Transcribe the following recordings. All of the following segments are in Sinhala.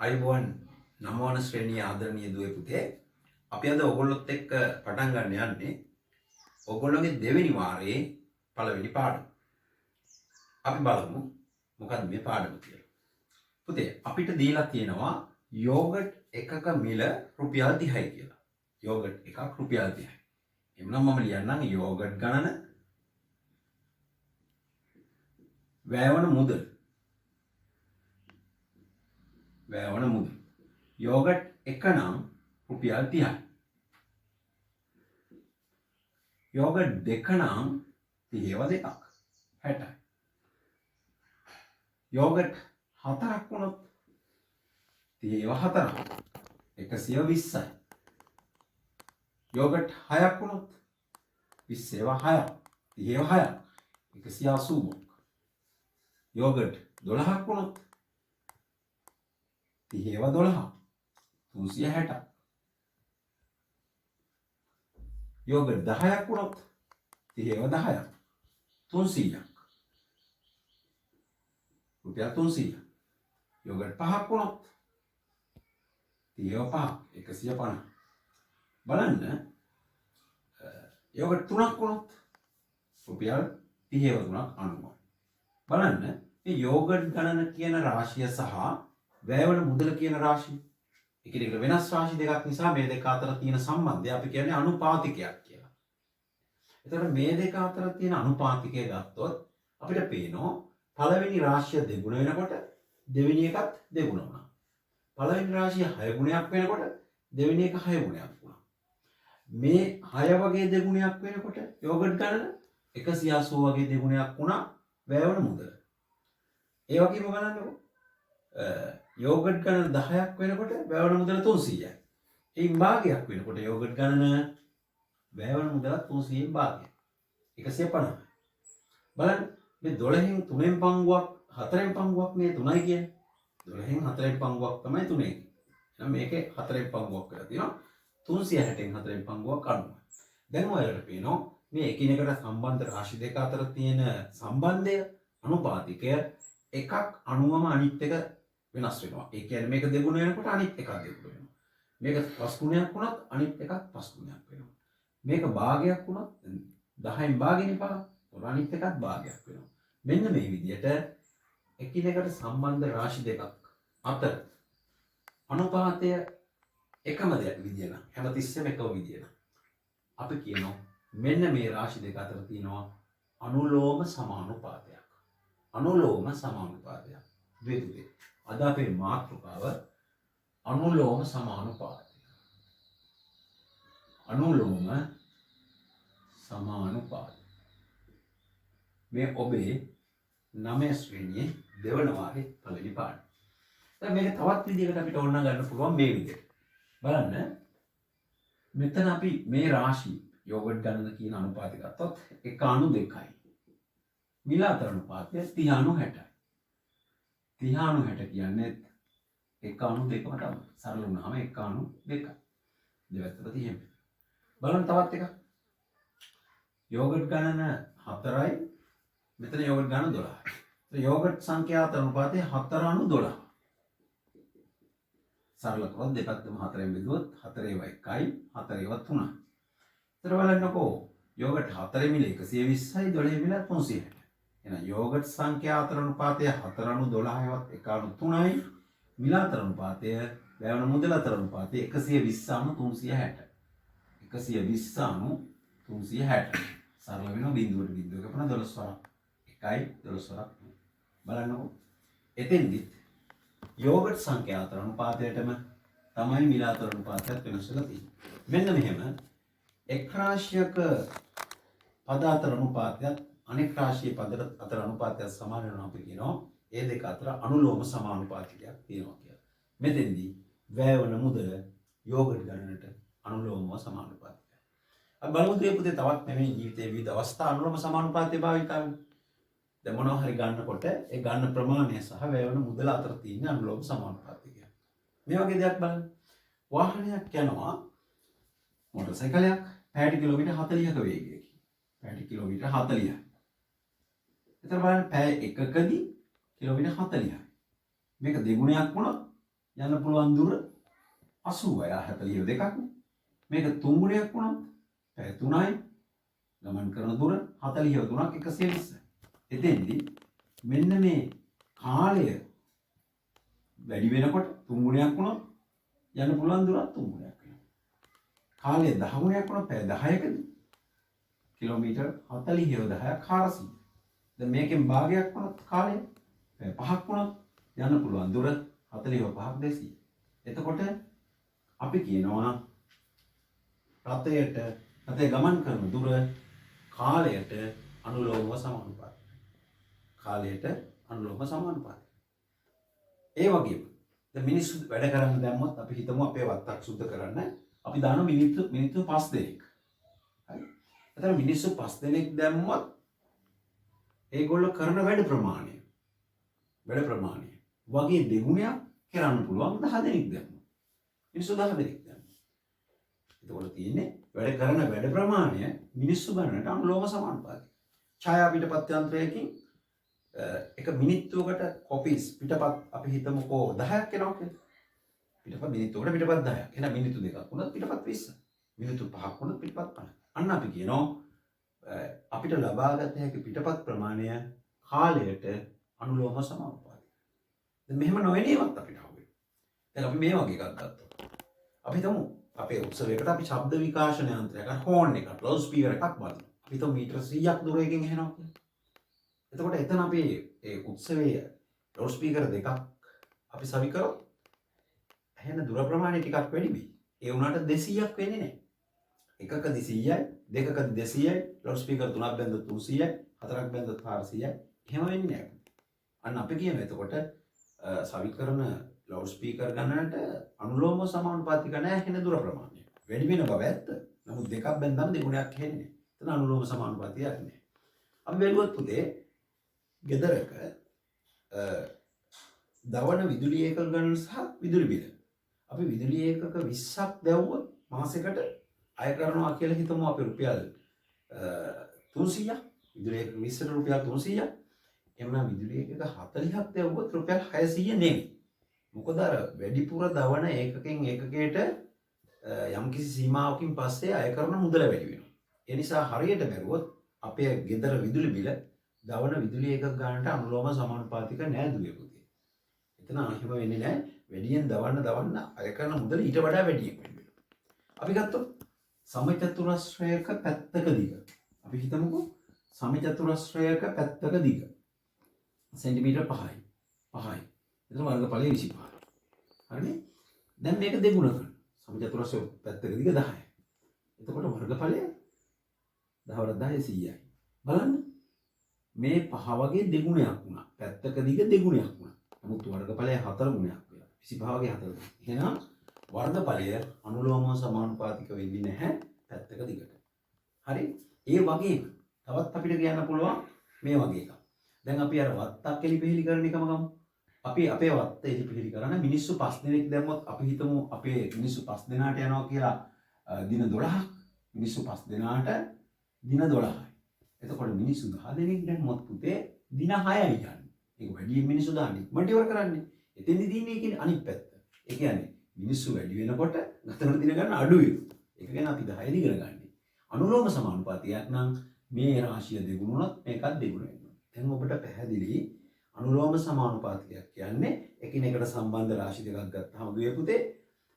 අයිබෝන් නමවන ශ්‍රේණිය ආදරණීය දුවේ පුතේ අපි අද ඔයගොල්ලොත් එක්ක පටන් ගන්න යන්නේ ඔයගොල්ලෝගේ දෙවෙනි වාරයේ පළවෙනි පාඩම. අපි බලමු මොකක්ද මේ පාඩම කියලා. පුතේ අපිට දීලා තියෙනවා යෝගට් එකක මිල රුපියල් 30යි කියලා. යෝගට් එකක් රුපියල් 30යි. එමුනම් මම ලියන්නම් යෝගට් ගණන වැයවන මුදල් යෝගට් එක නම් රුපියල් 30යි. යෝගට් දෙක නම් 30ව දෙකක් 60යි. යෝගට් හතරක් වුණොත් 30ව හතරක් 120යි. යෝගට් හයක් වුණොත් 20ව 6ක් 30ව 6ක් 180ක්. යෝගට් 12ක් වුණොත් 30ව 12ක් 360ක්. යෝගට් 10ක් වුණොත් 30ව 10ක් 300ක් රුපියල් 300ක්. යෝගට් 5ක් වුණොත් 30ව 5ක් 150. බලන්න යෝගට් 3ක් වුණොත් රුපියල් 30ව 3ක් 90. බලන්න මේ යෝගට් ගණන කියන රාශිය සහ වැයවන මුදල කියන රාශිය එකිනෙකට වෙනස් රාශි දෙකක් නිසා මේ දෙක අතර තියෙන සම්බන්ධය අපි කියන්නේ අනුපාතිකයක් කියලා. එතකොට මේ දෙක අතර තියෙන අනුපාතිකය ගත්තොත් අපිට පේනවා පළවෙනි රාශිය දෙගුණ වෙනකොට දෙවෙනි එකත් දෙගුණ වුණා. පළවෙනි රාශිය 6 ගුණයක් වෙනකොට දෙවෙනි එක 6 ගුණයක් වුණා. මේ 6 වගේ දෙගුණයක් වෙනකොට යෝගට් ගණන 180 වගේ දෙගුණයක් වුණා වැයවන මුදල. ඒ වගේම බලන්නකෝ යෝගට් ගණන 10ක් වෙනකොට වැයවන මුදල 300යි. එයින් භාගයක් වෙනකොට යෝගට් ගණන වැයවන මුදල 300න් භාගයක් 150යි. බලන්න මේ 12න් 3න් පංගුවක් 4න් පංගුවක් මේ 3යි කියන්නේ. 12න් 4න් පංගුවක් තමයි 3 කියන්නේ. එහෙනම් මේකේ 4න් පංගුවක් වෙලා තියෙනවා. 360න් 4න් පංගුවක් 90. දැන් ඔයාලට පේනවා මේ එකිනෙකට සම්බන්ධ රාශි දෙක අතර තියෙන සම්බන්ධය අනුපාතිකය එකක් අනුවම අනිත් එක වෙනස් වෙනවා. ඒ කියන්නේ මේක දෙගුණ වෙනකොට අනිත් එකක් දෙගුණ වෙනවා. මේක පස් ගුණයක් වුණත් අනිත් එකක් පස් ගුණයක් වෙනවා. මේක භාගයක් වුණත් 10න් භාගෙනේ 5 අනිත් එකත් භාගයක් වෙනවා. මෙන්න මේ විදිහට එකිනෙකට සම්බන්ධ රාශි දෙකක් අතර අනුපාතය එකම විදිය නම් හැමතිස්සෙම එකම විදිය නම් අපි කියනවා මෙන්න මේ රාශි දෙක අතර තියෙනවා අනුලෝම සමානුපාතයක්. අනුලෝම සමානුපාතයක්. දෙතුනේ. අද අපේ මාතෘකාව අනුලෝම සමානුපාතය. අනුලෝම සමානුපාතය. මේ ඔබේ 9 ශ්‍රේණියේ දෙවන වාරයේ පළවෙනි පාඩම. දැන් මේක තවත් විදිහකට අපිට ඕන ගන්න පුළුවන් මේ විදිහට. බලන්න මෙතන අපි මේ රාශි යෝගට් ගණන කියන අනුපාතය ගත්තොත් 1/2යි. මිල අතර අනුපාතය 30/60යි. 30/60 කියන්නේ 1/2ම තමයි. සරල වුණාම 1/2යි. දෙවැත්තට 30 බලන්න තවත් එකක්. යෝගට් ගණන 4යි. මෙතන යෝගට් ගණන 12යි. යෝගට් සංඛ්‍යා අතර අනුපාතය 4/12. සරල කරොත් දෙපැත්තම 4ෙන් බෙදුවොත් 4 1යි 4 3යි. ඒතර බලන්නකෝ යෝගට් 4 මිල 120යි 12 මිල 360. එහෙනම් යෝගට් සංඛ්‍යා අතර අනුපාතය 4/12වත් 1/3යි. මිල අතර අනුපාතය වැයවන මුදල අතර අනුපාතය 120/360. 120/360. සරල වෙනවා බිඳුවට බිඳුව කපන 12 වරක් 1යි 12 වරක්. බලන්නකෝ එතෙන්දිත් යෝගට් සංඛ්‍යා අතර අනුපාතයටම තමයි මිල අතර අනුපාතයත් වෙනස් වෙලා තියෙන්නේ. මෙන්න මෙහෙම එක් රාශියක පද අතර අනුපාතයත් අනෙක් රාශියේ පද අතර අනුපාතයත් සමාන වෙනවා අපි කියනවා ඒ දෙක අතර අනුලෝම සමානුපාතිකයක් තියෙනවා කියලා. මෙතෙන්දී වැයවන මුදල යෝගට් ගණනට අනුලෝමව සමානුපාතිකයි. අපි බලමු පුතේ තවත් මේ ජීවිතයේ විවිධ අවස්ථා අනුලෝම සමානුපාතය භාවිතා වෙනවා. දැන් මොනවා හරි ගන්නකොට ඒ ගන්න ප්‍රමාණය සහ වැයවන මුදල අතර තියෙන අනුලෝම සමානුපාතිකය. මේ වගේ දෙයක් බලන්න. වාහනයක් යනවා මොටර් සයිකලයක් පැයට කිලෝමීටර් 40ක වේගයකින්. පැයට කිලෝමීටර් 40යි. එතන බලන්න පැය එකකදී කිලෝමීටර් 40යි. මේක දෙගුණයක් වුණොත් යන්න පුළුවන් දුර 80 42ක්. මේක 3 ගුණයක් වුණා. පැය 3යි. ගමන් කරන දුර 43ක් 120. එතෙන්දී මෙන්න මේ කාලය වැඩි වෙනකොට 3 ගුණයක් වුණොත් යන්න පුළුවන් දුරත් 3 ගුණයක් වෙනවා. කාලය 10 ගුණයක් වුණොත් පැය 10කදී කිලෝමීටර් 40,10ක් 400. දැන් මේකෙන් භාගයක් වුණොත් කාලය පැය 5ක් වුණොත් යන්න පුළුවන් දුර 45ක් 200. එතකොට අපි කියනවා රථයේ ගමන් කරන දුර කාලයට අනුලෝමව සමානුපාතයි. කාලයට අනුලෝමව සමානුපාතයි. ඒ වගේම දැන් මිනිස්සු වැඩ කරන්න දැම්මොත් අපි හිතමු අපේ වත්තක් සුද්ධ කරන්න අපි දාන මිනිත්තු 5 දෙනෙක්. හරි. එතන මිනිස්සු 5 දෙනෙක් දැම්මොත් ඒගොල්ලෝ කරන වැඩ ප්‍රමාණය වගේ දෙගුණයක් කරන්න පුළුවන් 10 දෙනෙක් දැම්මොත්. මිනිස්සු 10 දෙනෙක් දැම්මොත්. එතකොට තියෙන්නේ වැඩ කරන වැඩ ප්‍රමාණය මිනිස්සු ගණනට අනුලෝම සමානුපාතිකයි. ඡායා පිටපත් යන්ත්‍රයකින් එක මිනිත්තුවකට කොපිස් පිටපත් අපි හිතමුකෝ 10ක් එනවා කියලා. පිටපත් මිනිත්තුවකට පිටපත් 10ක්. එහෙනම් මිනිත්තු දෙකක් වුණත් පිටපත් 20. මිනිත්තු 5ක් වුණත් පිටපත් 50. අන්න අපි කියනවා අපිට ලබාගත හැකි පිටපත් ප්‍රමාණය කාලයට අනුලෝම සමානුපාතිකයි. දැන් මෙහෙම නොවෙනේවත් අපිට හම්බෙන්නේ. දැන් අපි මේ වගේ එකක් ගත්තා. අපි හිතමු අපේ උත්සවයකට අපි ශබ්ද විකාශන යන්ත්‍රයක් හෝන් එකක් ලවුඩ් ස්පීකර් එකක් බලනවා. අපි හිතමු මීටර 100ක් දුරකින් එනවා කියලා. එතකොට එතන අපි ඒ උත්සවයේ ලවුඩ් ස්පීකර් දෙකක් අපි සවි කරොත් ඇහෙන දුර ප්‍රමාණය ටිකක් වැඩි වෙයි. ඒ වුණාට 200ක් වෙන්නේ නැහැ. එකකදී 100යි, දෙකකදී 200යි, ලවුඩ් ස්පීකර් 3ක් බැන්දොත් 300යි, 4ක් බැන්දොත් 400යි. එහෙම වෙන්නේ නැහැ. අන්න අපි කියන එතකොට සවි කරන ලවුඩ් ස්පීකර් ගණනට අනුලෝම සමානුපාතික නැහැ ඇහෙන දුර ප්‍රමාණය. වැඩි වෙන බව ඇත්ත. නමුත් දෙකක් බැන්දම දෙගුණයක් හෙන්නේ. එතන අනුලෝම සමානුපාතිකයක් නැහැ. අපි බැලුවොත් පුතේ ගෙදරක දවන විදුලි ඒකක ගණන සහ විදුලි බිල. අපි විදුලි ඒකක 20ක් දැවුවොත් මාසෙකට අය කරනවා කියලා හිතමු අපි රුපියල් 300ක්. විදුලි ඒකක 20ට රුපියල් 300ක්. එමුනා විදුලි ඒකක 40ක් දැවුවොත් රුපියල් 600 නෙමෙයි. මොකද අර වැඩිපුර දවන ඒකකෙන් ඒකකයට යම්කිසි සීමාවකින් පස්සේ අය කරන මුදල වැඩි වෙනවා. ඒ නිසා හරියට බැලුවොත් අපේ ගෙදර විදුලි බිල දවන විදුලි ඒකක ගන්නට අනුලෝම සමානුපාතික නෑ දුවේ පුතේ. එතන එහෙම වෙන්නේ නෑ. වැඩියෙන් දවන්න අය කරන මුදල ඊට වඩා වැඩියෙන් වෙනවා. අපි ගත්තොත් සමචතුරස්‍රයක පැත්තක දිග. අපි හිතමුකෝ සමචතුරස්‍රයක පැත්තක දිග සෙන්ටිමීටර් 5යි. එතන වර්ගඵලය 25. හරිනේ? දැන් මේක දෙගුණ කරනවා. සමචතුරස්‍රය පැත්තක දිග 10යි. එතකොට වර්ගඵලය 10 වරක් 10 100යි. බලන්න. මේ 5 වගේ දෙගුණයක් වුණා. පැත්තක දිග දෙගුණයක් වුණා. නමුත් වර්ගඵලය 4 ගුණයක් වෙලා. 25 වගේ 4 ගුණයක්. එහෙනම් වර්ගඵලය අනුලෝම සමානුපාතික වෙන්නේ නැහැ පැත්තක දිගට. හරි? ඒ වගේම තවත් අපිට කියන්න පුළුවන් මේ වගේ එකක්. දැන් අපි අර වත්තක් එලිපෙහෙලි කරන එකම ගමු. අපි අපේ වත්ත එලිපෙහෙලි කරන මිනිස්සු 5 දෙනෙක් දැම්මොත් අපි හිතමු අපේ මිනිස්සු 5 දෙනාට යනවා කියලා දින 12ක්. මිනිස්සු 5 දෙනාට දින 12යි. එතකොට මිනිස්සු 10 දෙනෙක් දැම්මොත් පුතේ දින 6යි යන්නේ. ඒක වැඩි මිනිස්සු දාන්නේ. ඉක්මනට ඉවර කරන්නේ. එතෙන්දි දින්නේ කියන්නේ අනිත් පැත්ත. ඒ කියන්නේ මිනිස්සු වැඩි වෙනකොට ගත කරන දින ගන්න අඩු වෙනවා. ඒක ගැන අපි 10 දිගට ගන්න. අනුලෝම සමානුපාතිකයක් නම් මේ රාශිය දෙගුණ වුණොත් මේකත් දෙගුණ වෙනවා. දැන් ඔබට පැහැදිලි අනුලෝම සමානුපාතිකයක් කියන්නේ එකිනෙකට සම්බන්ධ රාශි දෙකක් ගත්තාම දුවේ පුතේ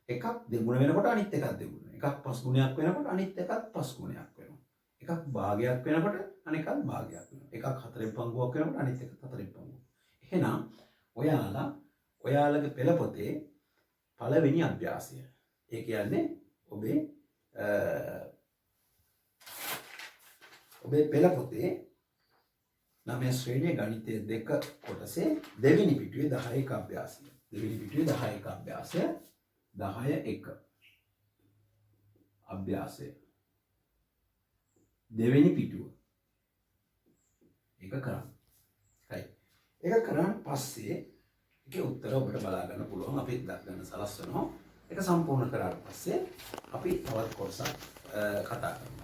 එකක් දෙගුණ වෙනකොට අනිත් එකක් දෙගුණ වෙනවා. එකක් පස් ගුණයක් වෙනකොට අනිත් එකත් පස් ගුණයක් වෙනවා. එකක් භාගයක් වෙනකොට අනිකත් භාගයක් වෙනවා. එකක් හතරෙන් පංගුවක් වෙනකොට අනිත් එකත් හතරෙන් පංගුවක්. එහෙනම් ඔයාලගේ පෙළ පොතේ පළවෙනි අභ්‍යාසය. ඒ කියන්නේ ඔබේ පෙළ පොතේ 9 ශ්‍රේණියේ ගණිතය 2 කොටසේ දෙවෙනි පිටුවේ 11 අභ්‍යාසය. දෙවෙනි පිටුවේ 11 අභ්‍යාසය 10.1 අභ්‍යාසය. දෙවෙනි පිටුව. ඒක කරන්න. හරි. ඒක කරාන් පස්සේ ඒකේ උත්තර ඔබට බලා ගන්න පුළුවන්. අපි ගන්න සලස්වනවා. ඒක සම්පූර්ණ කරාට පස්සේ අපි තවත් කොටසක් කතා කරමු.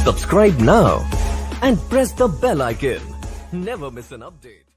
Subscribe now and press the bell icon. Never miss an update.